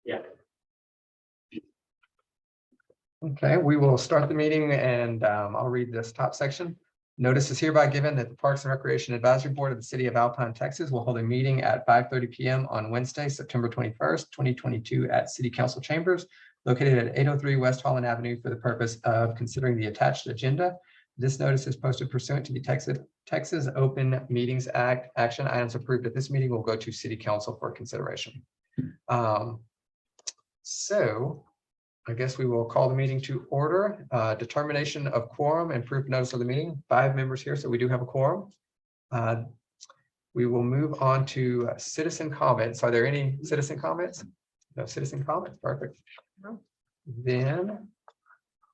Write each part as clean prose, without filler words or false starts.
Yeah. Okay, we will start the meeting and I'll read this top section. Notice is hereby given that the Parks and Recreation Advisory Board of the City of Alpine, Texas will hold a meeting at 5:30 p.m. on Wednesday, September 21st, 2022 at City Council Chambers located at 803 West Holland Avenue for the purpose of considering the attached agenda. This notice is posted pursuant to the Texas Open Meetings Act. Action items approved at this meeting will go to City Council for consideration. So I guess we will call the meeting to order. Determination of quorum and proof notice of the meeting. 5 members here, so we do have a quorum. We will move on to citizen comments. Are there any citizen comments? No citizen comments. Perfect. Then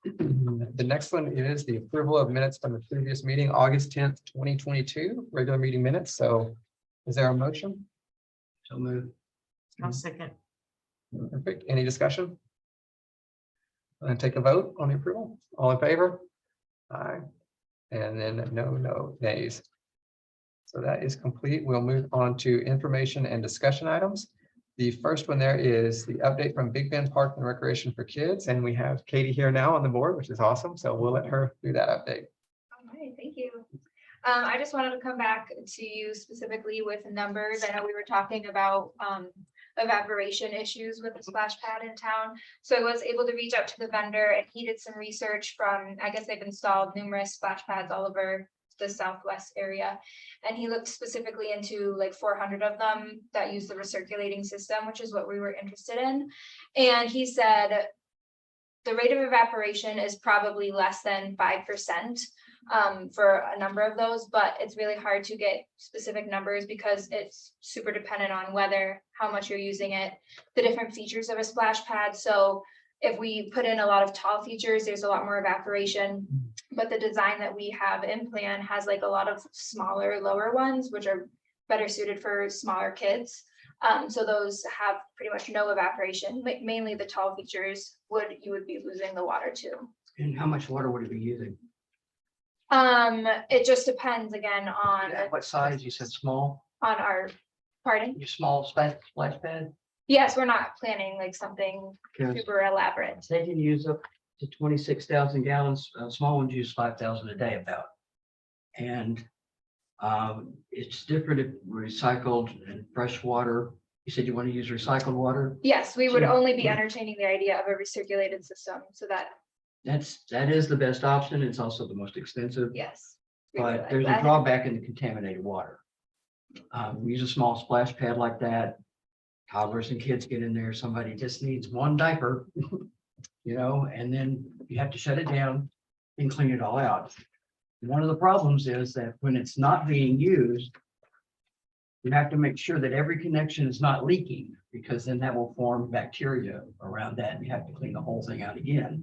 the next one is the approval of minutes from the previous meeting, August 10th, 2022, regular meeting minutes. So is there a motion? So move. I'll second. Perfect. Any discussion? And take a vote on the approval. All in favor? Aye. And then no nays. So that is complete. We'll move on to information and discussion items. The first one there is the update from Big Bend Park and Recreation for Kids. And we have Katie here now on the board, which is awesome. So we'll let her do that update. All right, thank you. I just wanted to come back to you specifically with numbers. I know we were talking about evaporation issues with the splash pad in town. So I was able to reach out to the vendor and he did some research from, I guess they've installed numerous splash pads all over the Southwest area. And he looked specifically into like 400 of them that use the recirculating system, which is what we were interested in. And he said the rate of evaporation is probably less than 5%. For a number of those, but it's really hard to get specific numbers because it's super dependent on weather, how much you're using it, the different features of a splash pad. So if we put in a lot of tall features, there's a lot more evaporation, but the design that we have in plan has like a lot of smaller, lower ones, which are better suited for smaller kids. So those have pretty much no evaporation, mainly the tall features you would be losing the water to. And how much water would it be using? It just depends again on What size? You said small? on our, pardon? Your small splash pad? Yes, we're not planning like something Because super elaborate. they can use up to 26,000 gallons. Small ones use 5,000 a day about. And it's different if recycled and fresh water. You said you want to use recycled water? Yes, we would So- only be entertaining the idea of a recirculated system, so that, That is the best option. It's also the most expensive. yes. we would But like there's a that. drawback in the contaminated water. Use a small splash pad like that. Toddlers and kids get in there, somebody just needs one diaper, and then you have to shut it down and clean it all out. One of the problems is that when it's not being used, you have to make sure that every connection is not leaking, because then that will form bacteria around that, and you have to clean the whole thing out again.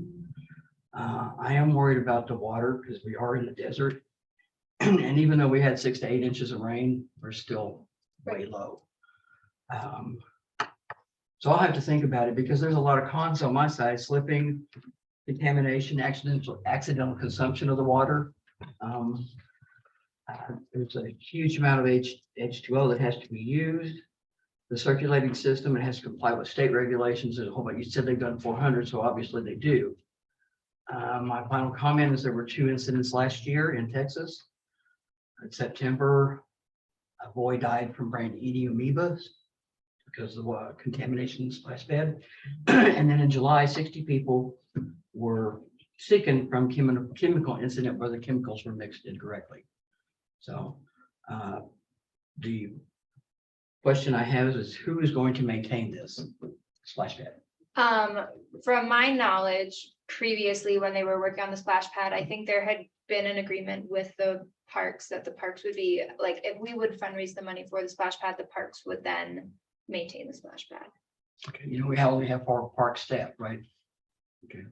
I am worried about the water because we are in the desert. And even though we had 6 to 8 inches of rain, we're still way low. So I'll have to think about it because there's a lot of cons on my side: slipping, contamination, accidental consumption of the water. There's a huge amount of H2O that has to be used. The circulating system, it has to comply with state regulations. There's a whole bunch. You said they've done 400, so obviously they do. My final comment is there were 2 incidents last year in Texas. In September, a boy died from brain-eating amoebas because of contamination in the splash pad. And then in July, 60 people were sickened from chemical incident where the chemicals were mixed incorrectly. So the question I have is who is going to maintain this splash pad? From my knowledge, previously when they were working on the splash pad, I think there had been an agreement with the parks that the parks would be like, if we would fundraise the money for the splash pad, the parks would then maintain the splash pad. Okay, we only have 4 park staff, right? Okay.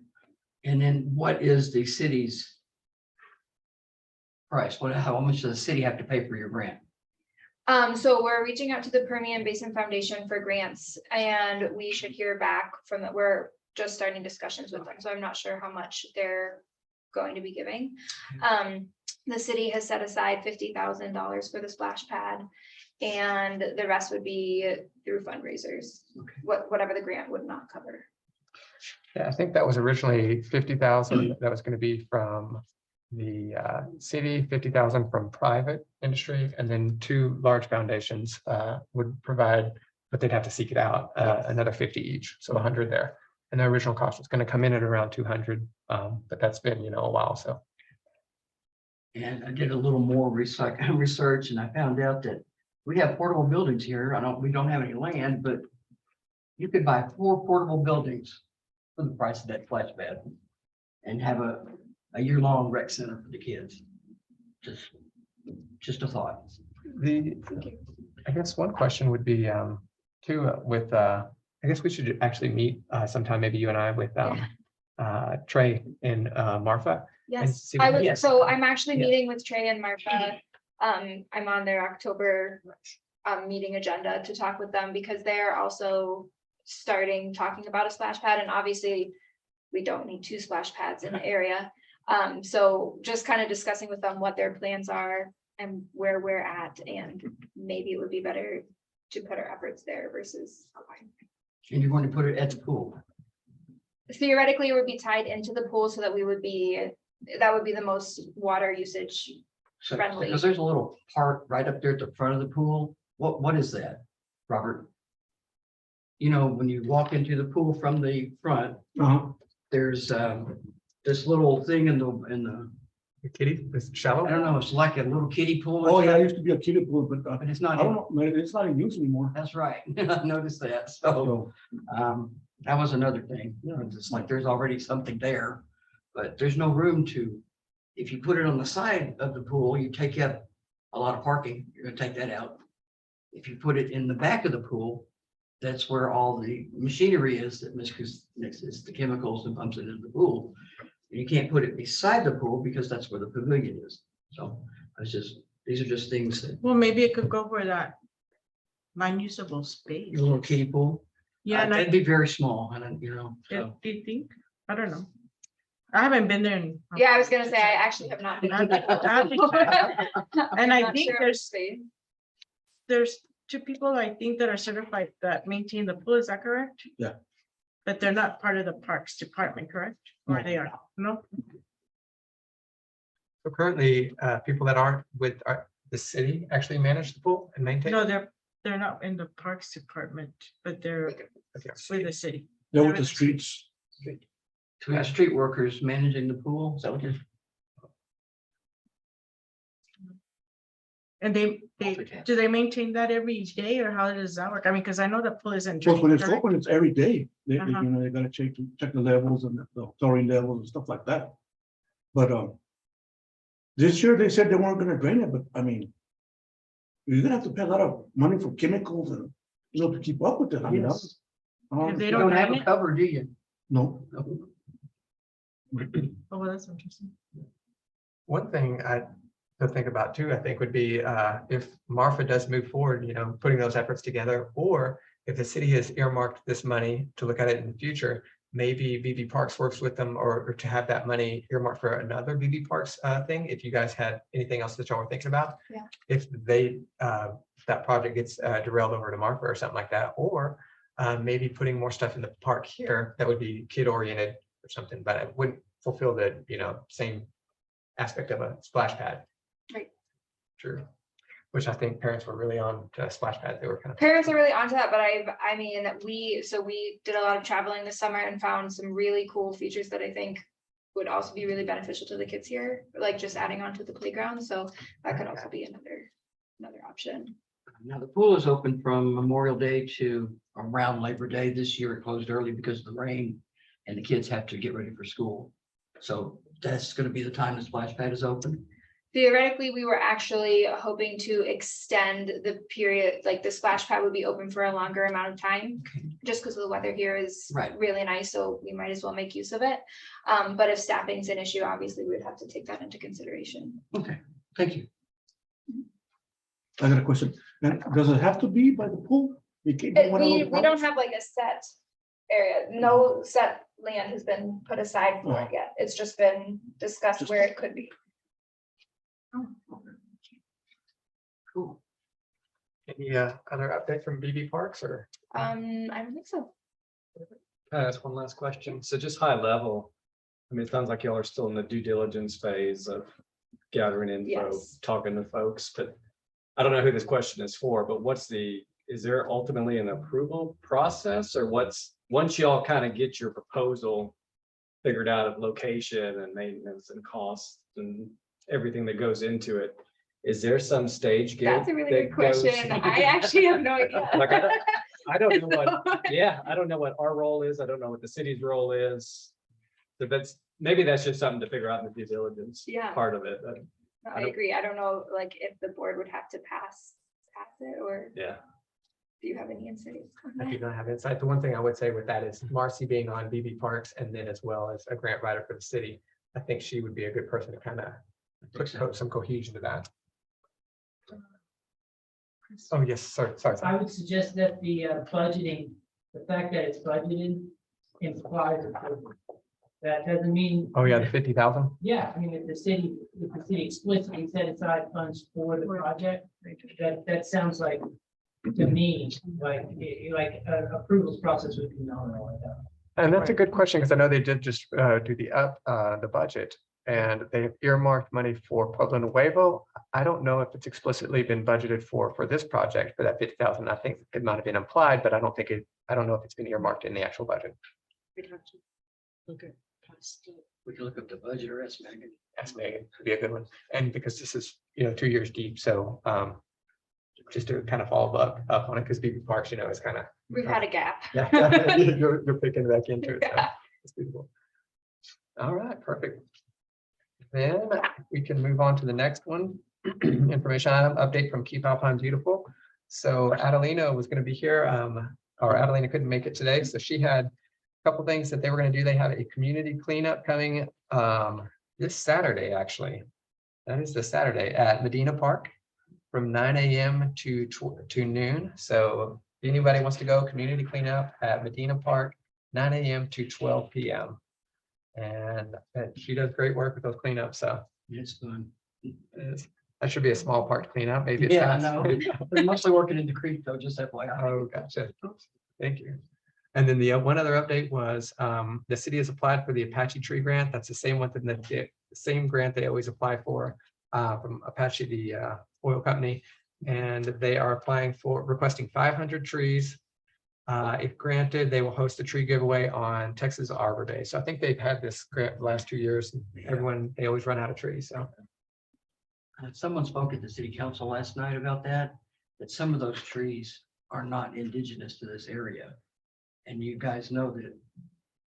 And then what is the city's price? How much does the city have to pay for your grant? So we're reaching out to the Permian Basin Foundation for grants, and we should hear back from that. We're just starting discussions with them, so I'm not sure how much they're going to be giving. The city has set aside $50,000 for the splash pad, And the rest would be through fundraisers, Okay. whatever the grant would not cover. Yeah, I think that was originally 50,000. That was going to be from the city, 50,000 from private industry, and then 2 large foundations would provide, but they'd have to seek it out, another 50 each, so 100 there. And the original cost was going to come in at around 200, but that's been, a while, so. And I did a little more research and I found out that we have portable buildings here. We don't have any land, but you could buy 4 portable buildings for the price of that splash pad and have a year-long rec center for the kids. Just a thought. I guess one question would be too with I guess we should actually meet sometime, maybe you and I with Trey and Martha. and Yes, see what I they- would, Yes. so I'm actually Yeah. meeting with Trey and Martha. I'm on their October meeting agenda to talk with them because they're also starting talking about a splash pad, and obviously we don't need 2 splash pads in the area. So just kind of discussing with them what their plans are and where we're at, and maybe it would be better to put our efforts there versus. And you're going to put it at the pool. Theoretically, it would be tied into the pool so that that would be the most water usage. So, Friendly. because there's a little part right up there at the front of the pool. What is that, Robert? When you walk into the pool from the front, there's this little thing in the, The kitty, this shallow. I don't know, it's like a little kiddie pool. Oh, yeah, it used to be a kiddie pool, but But it's I not, don't know, maybe it's not in use anymore. that's right. I noticed that. So, So, that was another thing. It's like there's already something there, but there's no room to, if you put it on the side of the pool, you take up a lot of parking. You're gonna take that out. If you put it in the back of the pool, that's where all the machinery is that mixes the chemicals and pumps it into the pool. You can't put it beside the pool because that's where the pavilion is. So these are just things that, Well, maybe it could go for that non-usable space. your little kiddie pool. Yeah, and That'd be very small, and so. do you think? I don't know. I haven't been there in. Yeah, I was gonna say, I actually have not. been And I Not think sure of there's space. 2 people I think that are certified that maintain the pool, is that correct? Yeah. But they're not part of the parks department, correct? Or No. they are, no? So currently, people that aren't with the city actually manage the pool and maintain. No, they're not in the parks department, but they're Okay. with the city. there with the streets. So we have street workers managing the pool, is that what you're? And do they maintain that every day, or how does that work? I mean, because I know the pool isn't. So when it's correct? open, it's every day. They, Uh-huh. they gotta check the levels and the chlorine levels and stuff like that. But, this year they said they weren't gonna drain it, but I mean, you're gonna have to pay a lot of money for chemicals and, to keep up with it. I mean, Yes. If they You don't don't have drain a it? cover, do you? no, Oh, well, that's interesting. One thing to think about too, I think would be if Marfa does move forward, putting those efforts together, or if the city has earmarked this money to look at it in the future, maybe BB Parks works with them or to have that money earmarked for another BB Parks thing. If you guys had anything else that y'all were thinking about. Yeah. If that project gets derailed over to Marfa or something like that, or maybe putting more stuff in the park here that would be kid oriented or something, but it wouldn't fulfill the, same aspect of a splash pad. Right. True. Which I think parents were really on to splash pad. They were kind of. Parents are really onto that, but I mean, we did a lot of traveling this summer and found some really cool features that I think would also be really beneficial to the kids here, like just adding on to the playground. So that could also be another option. Now, the pool is open from Memorial Day to around Labor Day. This year it closed early because of the rain and the kids have to get ready for school. So that's going to be the time the splash pad is open. Theoretically, we were actually hoping to extend the period, like the splash pad would be open for a longer amount of time, just because the weather here is Right. really nice, so we might as well make use of it. But if staffing's an issue, obviously we would have to take that into consideration. Okay, thank you. I got a question. And does it have to be by the pool? You can't do one of We those don't have like a set area, no set land has been put aside for it yet. It's just been discussed where it could be. Cool. Any other update from BB Parks or? I don't think so. Can I ask one last question? So just high level. I mean, it sounds like y'all are still in the due diligence phase of gathering info, Yes. talking to folks, but I don't know who this question is for, but is there ultimately an approval process or once y'all kind of get your proposal figured out of location and maintenance and costs and everything that goes into it, is there some stage gate? That's a really good that goes- question. I actually have no idea. Like, I don't know what, yeah, I don't know what our role is. I don't know what the city's role is. So maybe that's just something to figure out in the due diligence Yeah. part of it. But No, I I don't- agree. I don't know, like, if the board would have to pass it, or yeah, do you have any insights? on I that? do not have insight. The one thing I would say with that is Marcy being on BB Parks and then as well as a grant writer for the city. I think she would be a good person to kind of put some cohesion to that. Oh, yes, sorry. I would suggest that the budgeting, the fact that it's budgeted implies approval. That doesn't mean. Oh, yeah, the 50,000. Yeah, I mean, if the city explicitly set aside funds for the project, that sounds like, to me, like approvals process would be nominal like that. And that's a good question, because I know they did just do the budget and they earmarked money for Pueblo Nuevo. I don't know if it's explicitly been budgeted for this project for that 50,000. I think it might have been implied, but I don't know if it's been earmarked in the actual budget. Okay. We can look up the budget or ask Megan. That's Megan, would be a good one. And because this is, 2 years deep, so just to kind of follow up on it, because BB Parks, is kind of. We've had a gap. Yeah, you're picking back into it. So Yeah. it's beautiful. All right, perfect. Then we can move on to the next one. Information item update from Keep Alpine Beautiful. So Adelina was going to be here, or Adelina couldn't make it today, so she had a couple things that they were going to do. They have a community cleanup coming this Saturday, actually. That is this Saturday at Medina Park from 9 a.m. to noon. So if anybody wants to go, community cleanup at Medina Park, 9 a.m. to 12 p.m. And she does great work with those cleanups. So It's fun. that should be a small part to clean up. Maybe. It's Yeah, I not. know. They're mostly working in the creek though, just FYI. Oh, gotcha. Thank you. And then the one other update was the city has applied for the Apache Tree Grant. That's the same one that the same grant they always apply for from Apache, the oil company. And they are requesting 500 trees. If granted, they will host a tree giveaway on Texas Arbor Day. So I think they've had this grant the last 2 years. They always run out of trees. So Someone spoke at the city council last night about that some of those trees are not indigenous to this area. And you guys know that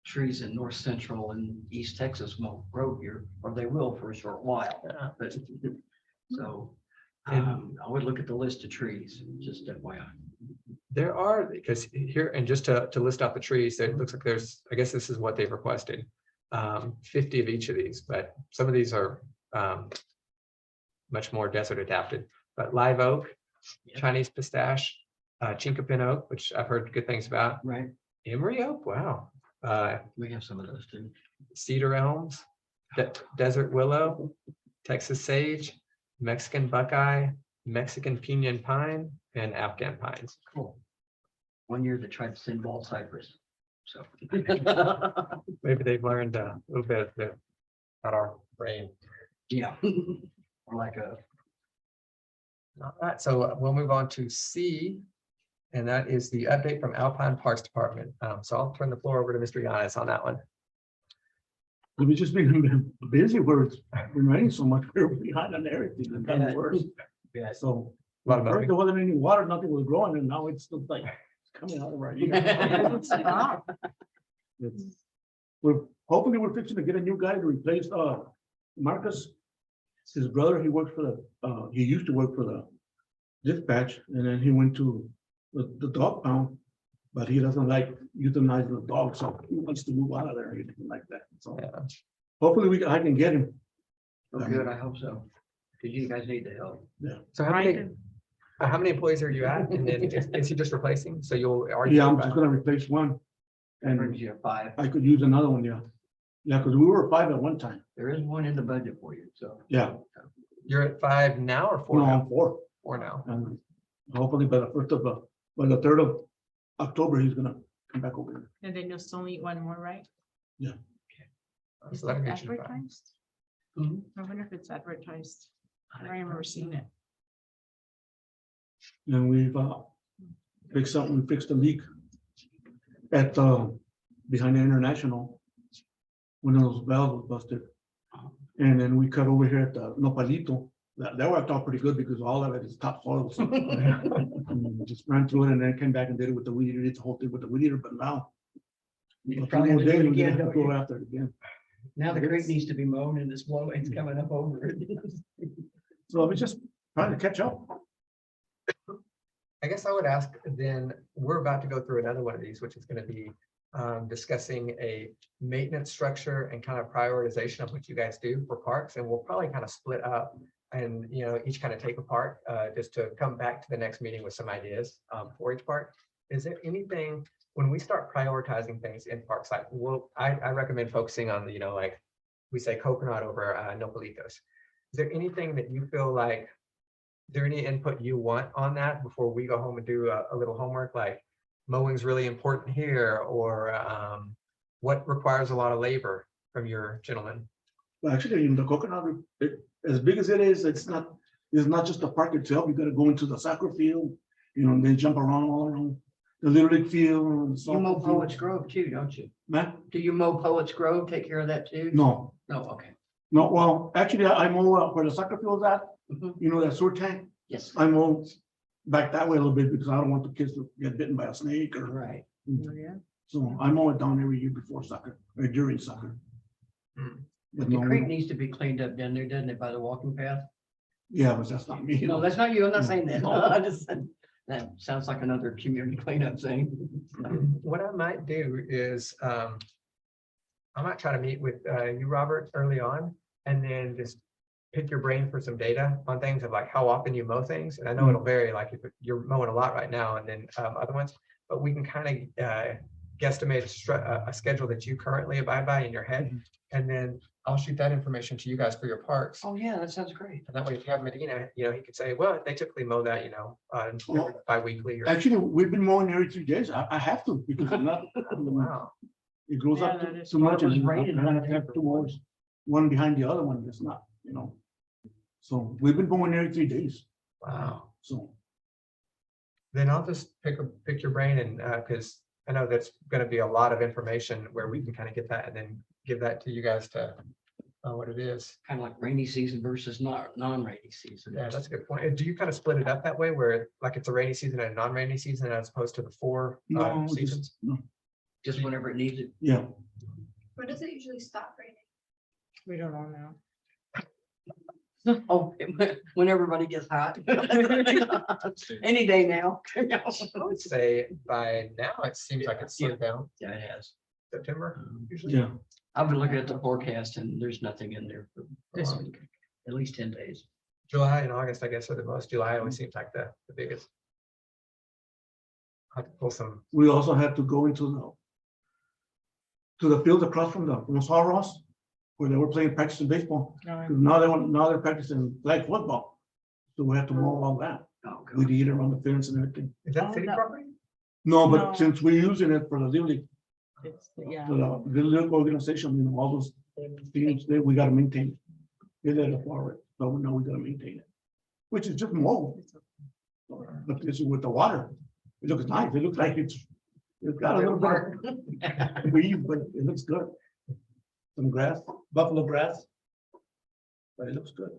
trees in north central and east Texas won't grow here, or they will for a short while. But so I would look at the list of trees, just FYI. there are, because here, and just to list out the trees, it looks like there's, I guess this is what they've requested. 50 of each of these, but some of these are much more desert adapted. But live oak, Yeah. Chinese pistache, chinkapin oak, which I've heard good things about. Right. Emery oak, wow. We have some of those too. Cedar elms, desert willow, Texas sage, Mexican buckeye, Mexican pinyon pine, and Afghan pines. Cool. One year they tried to send ball cypress. So. Maybe they've learned a little bit about our brain. Yeah. Or like a. All right, so we'll move on to C, and that is the update from Alpine Parks Department. So I'll turn the floor over to Mr. Yanis on that one. We've just been busy where it's been raining so much, we're behind on everything, and kind of worse. Yeah. So A lot of first mowing. there wasn't any water, nothing was growing, and now it's still like coming out of our ears. Hopefully we're fixing to get a new guy to replace Marcus. His brother, he works for he used to work for the dispatch, and then he went to the dog pound. But he doesn't like euthanizing the dog, so he wants to move out of there or anything like that. So Yeah. hopefully I can get him. Oh, good, I hope so. Because you guys need the help. So how many employees are you at? And then is he just replacing? So are you? Yeah, I'm just gonna replace one. That brings And you to 5. I could use another one, yeah. Yeah, because we were 5 at one time. There is one in the budget for you, so. Yeah, You're at 5 now or 4 no, now? I'm 4. 4 now. And Hopefully by by the 3rd of October, he's gonna come back over here. And then you'll still need one more, right? Is So that'll it get you to five. advertised? Mhm. I wonder if it's advertised. I don't remember seeing it. And we've fixed something, we fixed a leak at behind the International. One of those valves was busted. And then we cut over here at the Nopalito. That worked out pretty good because all of it is topsoil. So, and we just ran through it and then came back and did it with the weed eater, did the whole thing with the weed eater, but now. You a few probably more have to do days, it we're gonna again, have to don't go you? after it again. Now the creek needs to be mown and it's blowing, it's coming up over it. So we just trying to catch up. I guess I would ask then, we're about to go through another one of these, which is going to be discussing a maintenance structure and kind of prioritization of what you guys do for parks. And we'll probably kind of split up and, each kind of take a part just to come back to the next meeting with some ideas for each park. Is there anything, when we start prioritizing things in parks, like, well, I recommend focusing on, like we say Coconut over Nopalitos. Is there anything that you feel like, is there any input you want on that before we go home and do a little homework, like mowing's really important here, or what requires a lot of labor from your gentlemen? Well, actually, in the Coconut, as big as it is, it's not just the park itself. You gotta go into the soccer field, and they jump around all around the Little League field. and You mow softball field. Poets Grove too, don't you? Man, Do you mow Poets Grove? Take care of that too? no, No, okay. no, well, actually, I mow where the soccer field's at, Mhm. that sewer tank. Yes, I mow back that way a little bit because I don't want the kids to get bitten by a snake or, right. Oh, yeah. so I mow it down every year before soccer or during soccer. Hmm. But The no, we creek don't- needs to be cleaned up down there, doesn't it, by the walking path? Yeah, but that's not me. No, that's not you. I'm not No. saying that. No. I just said, that sounds like another community cleanup thing. What I might do is, I might try to meet with you, Robert, early on, and then just pick your brain for some data on things of like how often you mow things. And I know it'll vary, like if you're mowing a lot right now and then other ones, but we can kind of guesstimate a schedule that you currently abide by in your head. And then I'll shoot that information to you guys for your parks. Oh, yeah, that sounds great. And that way, if you have Medina, he could say, well, they typically mow that, Well, bi-weekly or. Actually, we've been mowing every 3 days. I have to because if not, Wow. it goes Yeah, up that is- too much. Well, it was and raining I on have to have April. 2 mowers, one behind the other one. It's not, So we've been mowing every 3 days. Wow. So Then I'll just pick your brain and, because I know that's going to be a lot of information where we can kind of get that and then give that to you guys to what it is. Kind of like rainy season versus not non-rainy season. Yeah, that's a good point. And do you kind of split it up that way where like it's a rainy season and a non-rainy season as opposed to the 4 no, seasons? Just whenever it needs it. yeah. When does it usually stop raining? We don't all know. Oh, when everybody gets hot. Any day now. I would say by now, it seems like it's slowed down Yeah, it has. September usually. Yeah. I've been looking at the forecast and there's nothing in there for This at least 10 days. July and August, I guess, are the most. July always seems like the biggest. I have to pull some. We also had to go into the field across from the Saw Ross, where they were practicing baseball. No, Now they're practicing flag football. So we have to mow all that. Oh, God. We'd eat around the fence and everything. Is that Oh, city no. property? No, No. but since we're using it for the Little League, it's, yeah. the Little League organization, all those things there, we gotta maintain. They let it forward, but we know we gotta maintain it, which is just mow. But this is with the water. It looks nice. It looks like it's got a little bit of weed, but it looks good. Some grass, buffalo grass. But it looks good.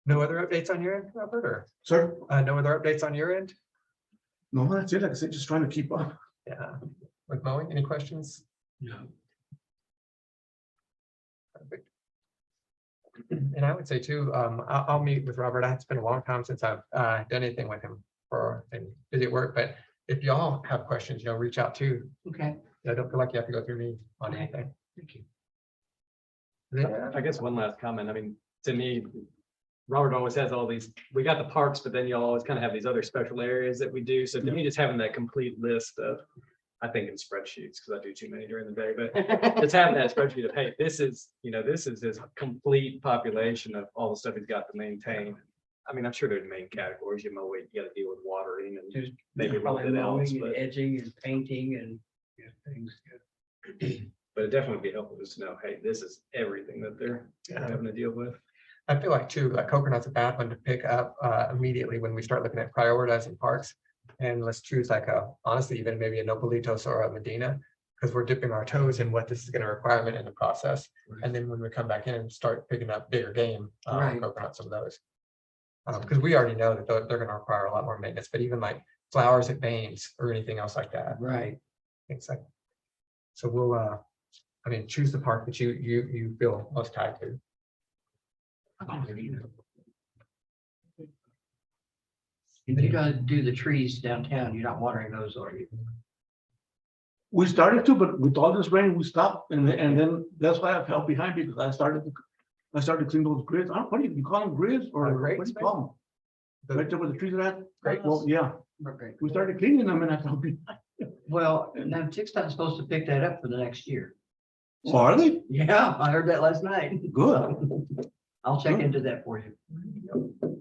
No other updates on your end, Robert, or Sir, no other updates on your end? no, that's it. Like I said, just trying to keep up. Yeah, with mowing, any questions? No. Perfect. And I would say too, I'll meet with Robert. It's been a long time since I've done anything with him for busy at work, but if y'all have questions, reach out too. Okay. Don't feel like you have to go through me on anything. Thank you. I guess one last comment. I mean, to me, Robert always has all these, we got the parks, but then you always kind of have these other special areas that we do. So to me, just having that complete list of I think in spreadsheets because I do too many during the day, but just having that spreadsheet of, hey, this is, this is his complete population of all the stuff he's got to maintain. I mean, I'm sure there's main categories, you gotta deal with watering and Just maybe a little probably bit else, mowing and but, edging and painting and things. but it definitely would be helpful just to know, hey, this is everything that they're having to deal with. I feel like too, like coconut's a bad one to pick up immediately when we start looking at prioritizing parks. And let's choose like honestly, even maybe a Nopalitos or a Medina, because we're dipping our toes in what this is going to requirement in the process. And then when we come back in and start picking up bigger game, Right. coconut, some of those. Because we already know that they're going to require a lot more maintenance, but even like flowers at Baines or anything else like that. Right. It's like, so we'll, I mean, choose the park that you feel most tied to. If you gotta do the trees downtown, you're not watering those, are you? We started to, but with all this rain, we stopped, and then that's why I fell behind because I started to clean those grids. I don't, what do you call them, grids or Grates, what do you call them? Right there where the trees are at? Grates? Well, yeah, Okay. we started cleaning them and I fell behind. Well, now TXDOT's supposed to pick that up for the next year. Oh, are they? Yeah, I heard that last night. Good. I'll check into that for you.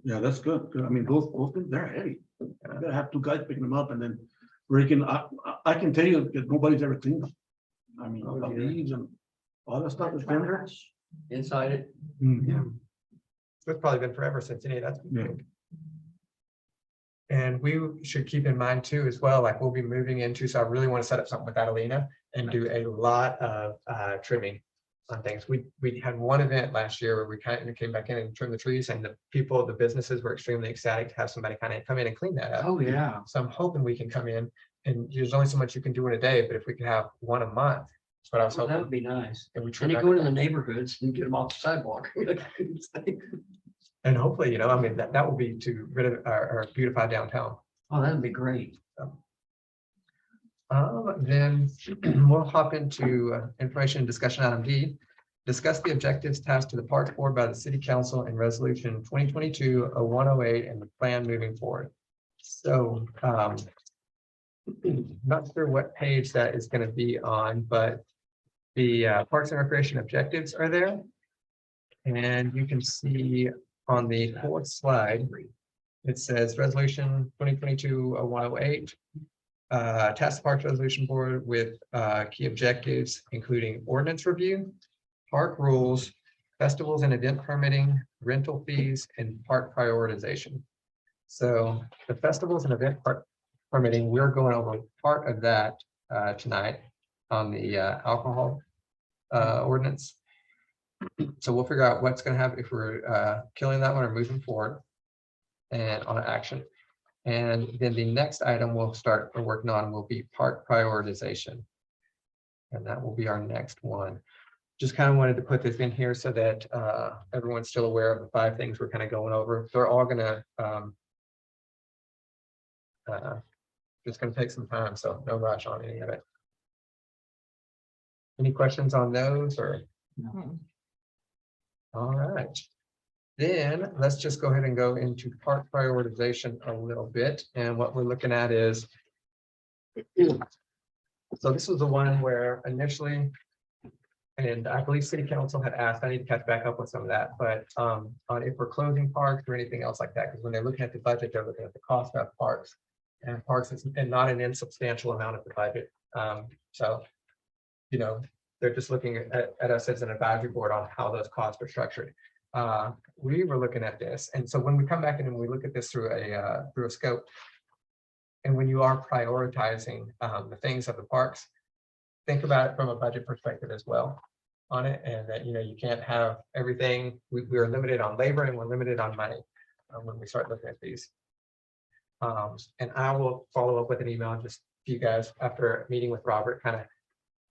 Yeah, that's good. 'Cause I mean, those things, they're heavy. I gotta have two guys picking them up and then breaking. I can tell you that nobody's ever cleaned them. I mean, the leaves and all that stuff is in there. Inside it. Mhm. It's probably been forever since any of that's been Yeah. cleaned. And we should keep in mind too, as well, like we'll be moving into, so I really want to set up something with Adelina and do a lot of trimming on things. We had one event last year where we kind of came back in and trimmed the trees, and the businesses were extremely ecstatic to have somebody kind of come in and clean that up. Oh, yeah. So I'm hoping we can come in, and there's only so much you can do in a day, but if we could have one a month, that's what I was Well, that would hoping. be nice. And we trim And you that go into the up. neighborhoods and get them off the sidewalk. And hopefully, I mean, that will be to rid of our beautify downtown. Oh, that'd be great. Then we'll hop into information and discussion item D. Discuss the objectives tasked to the Parks Board by the City Council in Resolution 2022-0108 and the plan moving forward. So not sure what page that is going to be on, but the Parks and Recreation objectives are there. And you can see on the fourth slide, it says Resolution 2022-0108. Task the Parks Resolution Board with key objectives, including ordinance review, park rules, festivals and event permitting, rental fees, and park prioritization. So the festivals and event permitting, we're going over part of that tonight on the alcohol ordinance. So we'll figure out what's going to happen if we're killing that one or moving forward and on action. And then the next item we're working on will be park prioritization. And that will be our next one. Just kind of wanted to put this in here so that everyone's still aware of the 5 things we're kind of going over. They're all gonna it's gonna take some time, so no rush on any of it. Any questions on those or? All right. Then let's just go ahead and go into park prioritization a little bit. And what we're looking at is, so this was the one where initially, and I believe City Council had asked, I need to catch back up with some of that, but on if we're closing parks or anything else like that, because when they're looking at the budget, they're looking at the cost of parks. And parks is and not an insubstantial amount of the budget. So, they're just looking at us as an advisory board on how those costs are structured. We were looking at this, and so when we come back in and we look at this through a scope, and when you are prioritizing the things of the parks, think about it from a budget perspective as well on it, and that you can't have everything. We are limited on labor and we're limited on money when we start looking at these. And I will follow up with an email just to you guys after meeting with Robert, kind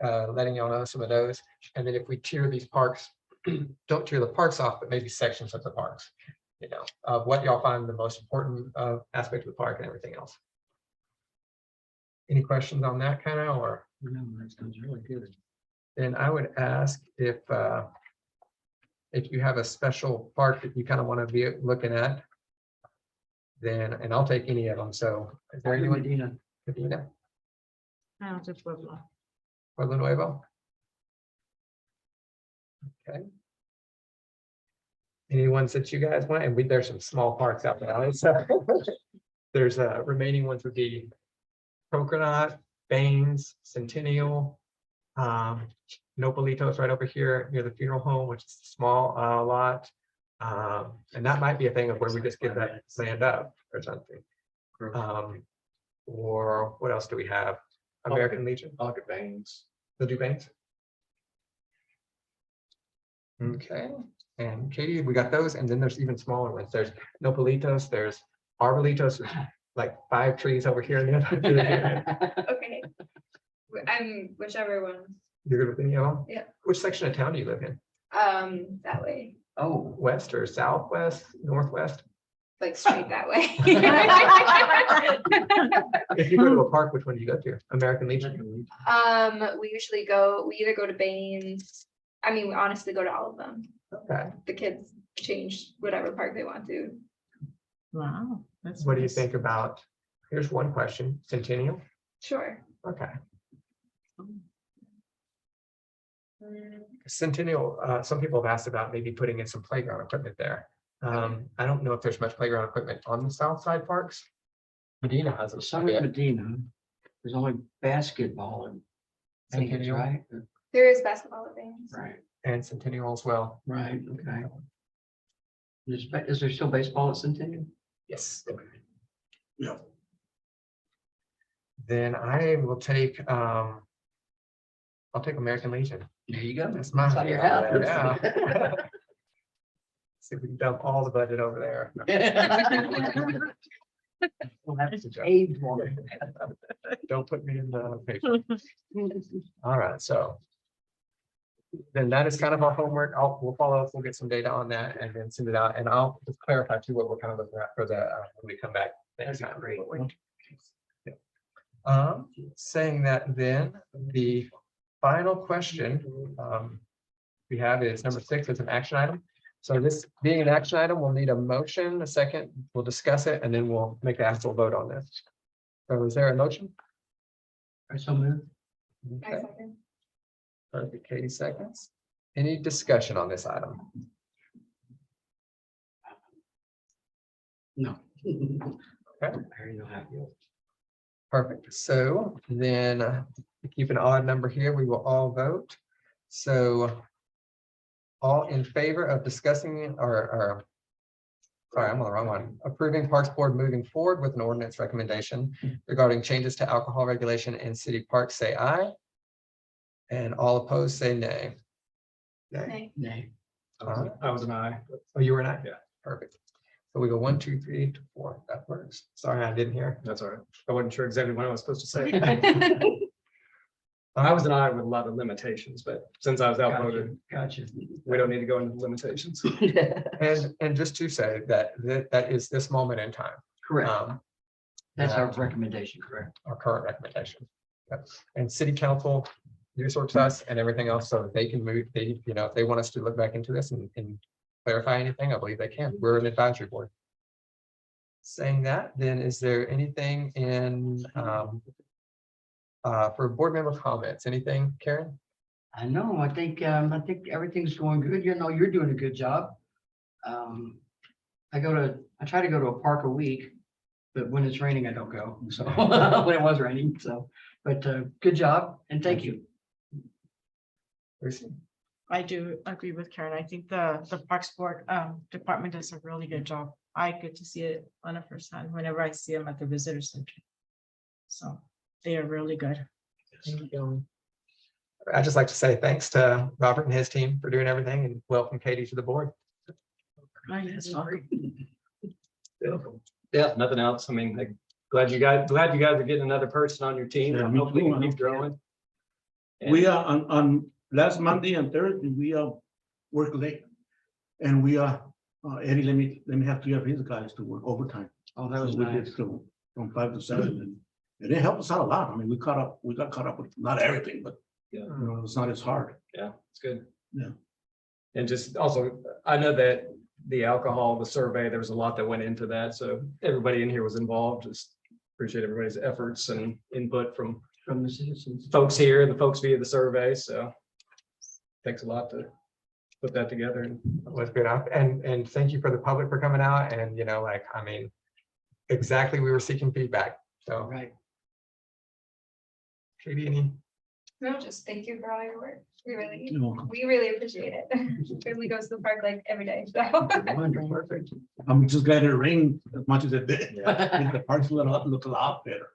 of letting y'all know some of those. And then if we tier these parks, don't tear the parks off, but maybe sections of the parks, of what y'all find the most important aspect of the park and everything else. Any questions on that kind of, or? No, that sounds really good. Then I would ask if you have a special park that you kind of want to be looking at, then, and I'll take any of them. So is there anyone? Medina. Medina? Down to Pueblo. Pueblo Nuevo? Okay. Any ones that you guys want? And there's some small parks out there. So there's remaining ones would be Coconut, Baines, Centennial, Nopalitos right over here near the funeral home, which is a small lot. And that might be a thing of where we just give that land up or something. Or what else do we have? American Legion, Pocket Bangs. the Dubanks. Okay, and Katie, we got those, and then there's even smaller ones. There's Nopalitos, there's Arbolitos, there's like 5 trees over here. Okay. Whichever one, You're good with any of them? Yeah. Which section of town do you live in? that way, Oh, West or southwest, northwest? like straight that way. If you go to a park, which one do you go to? American Legion? We usually we either go to Baines. I mean, we honestly go to all of them. Okay, The kids change whatever park they want to. Wow. That's what do you nice. think about, here's one question, Centennial? Sure. Okay. Centennial, some people have asked about maybe putting in some playground equipment there. I don't know if there's much playground equipment on the south side parks. Medina has a some in Medina, there's only basketball and things, Centennial right? There is basketball at Baines. Right, and Centennial as well. right, okay. Is there still baseball at Centennial? Yes. Yeah. Then I will take, I'll take American Legion. There you go. That's mine. Out of your house. Yeah. See if we can dump all the budget over there. We'll have to pave one. Don't put me in the paper. All right, so. Then that is kind of our homework. We'll follow up, we'll get some data on that and then send it out, and I'll just clarify too what we're kind of looking at for the, when we come back next time. Great. Saying that, then the final question we have is number 6, is an action item. So this being an action item, we'll need a motion, a second, we'll discuss it, and then we'll make the actual vote on this. So is there a motion? I so moved. I Okay, second. perfect, Katie seconds. Any discussion on this item? No. Okay. I already know how it goes. Perfect. So then to keep an odd number here, we will all vote. So all in favor of discussing or sorry, I'm on the wrong one. Approving Parks Board moving forward with an ordinance recommendation regarding changes to alcohol regulation in city parks, say aye. And all opposed, say nay. Nay. Nay. Nay. I was an aye. Oh, you were an aye? Yeah. Perfect. So we go 1, 2, 3, 4. That works. Sorry, I didn't hear. That's all right. I wasn't sure exactly what I was supposed to say. I was an aye with a lot of limitations, but since I was outvoted, Gotcha. we don't need to go into limitations. And just to say that that is this moment in time. Correct. That's our that- recommendation, correct? Our current recommendation. Yep. And city council resource us and everything else so that they can move, they, if they want us to look back into this and clarify anything, I believe they can. We're an advisory board. Saying that, then is there anything in for board member comments, anything, Karen? I know, I think everything's going good. You're doing a good job. I try to go to a park a week, but when it's raining, I don't go. So when it was raining, so, but good job and thank you. Lucy? I do agree with Karen. I think the Parks Board department does a really good job. I get to see it on a first hand whenever I see them at the visitor center. So they are really good. I'd just like to say thanks to Robert and his team for doing everything and welcome Katie to the board. Yeah, nothing else. I mean, glad you guys are getting another person on your team. Yeah, me Hopefully you too. keep growing. We are on last Monday and Thursday, we work late. And we Eddie, let me have 3 of his guys to work overtime. Oh, that was So we did nice. from 5 to 7 and it helped us out a lot. I mean, we got caught up with not everything, but Yeah. it's not as hard. Yeah, it's good. Yeah. And just also, I know that the alcohol, the survey, there was a lot that went into that. So everybody in here was involved. Just appreciate everybody's efforts and input from from the citizens. folks here and the folks via the survey, so. Takes a lot to put that together. Was good. And thank you for the public for coming out and, like, I mean, exactly, we were seeking feedback. So, Right. Katie, any? No, just thank you for all your work. You're welcome. We really appreciate it. Family goes to the park like every day, so. Wonderful. Perfect. I'm just glad it rained as much as it did. Yeah. I think the parks look a lot better.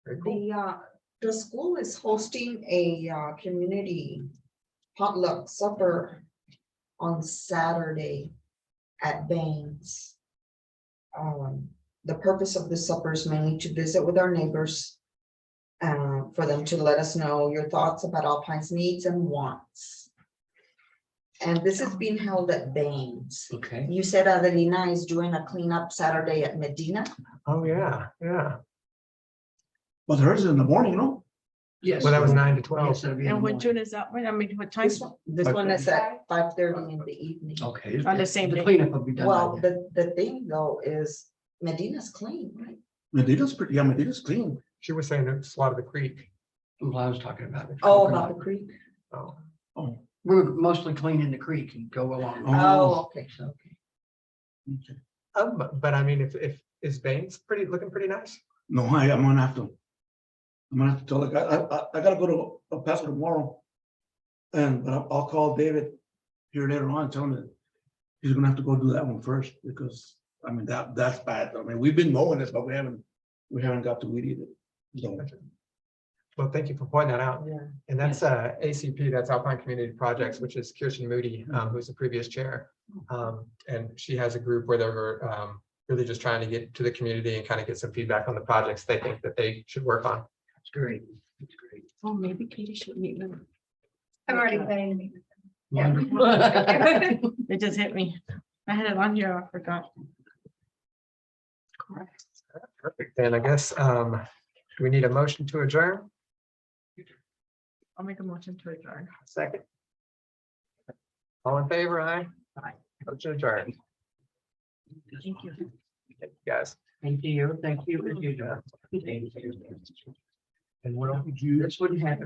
Very cool. The school is hosting a community potluck supper on Saturday at Baines. The purpose of the supper is mainly to visit with our neighbors. For them to let us know your thoughts about Alpine's needs and wants. And this is being held at Baines. Okay. You said Adelina is doing a cleanup Saturday at Medina. Oh, yeah, yeah. But hers is in the morning, no? Yes. Well, that was 9 to 12. Yes, it'll be in the And what morning. June is that one? I mean, what time? This one is at 5:30 in the evening. Okay. On the same The day. cleanup will be done. Well, by then. the thing though is Medina's clean, right? Medina's pretty, yeah, Medina's clean. She was saying it's a lot of the creek. Well, I was talking about. it. Oh, about the creek. Oh, Oh, We're mostly cleaning the creek and go along. Oh. Okay. So, okay. but I mean, if is Baines looking pretty nice? No, I'm gonna have to. I'm gonna have to tell the guy, I gotta go to El Paso tomorrow. But I'll call David here later on, tell him that he's gonna have to go do that one first, because, I mean, that's bad. I mean, we've been mowing this, but we haven't got to weed eat it. So, Well, thank you for pointing that out. Yeah. And that's ACP, that's Alpine Community Projects, which is Kirsten Moody, who's the previous chair. And she has a group where they're really just trying to get to the community and kind of get some feedback on the projects they think that they should work on. That's great. That's great. Oh, maybe Katie should meet them. I'm already planning to meet with them. Yeah. Wonderful. It just hit me. I had it on here, I forgot. Perfect. Then I guess, do we need a motion to adjourn? I'll make a motion to adjourn. Second. All in favor, aye? Aye. Motion adjourned. Thank you. Thank you, guys. Thank you. Thank you. Thank you. And what This wouldn't happen.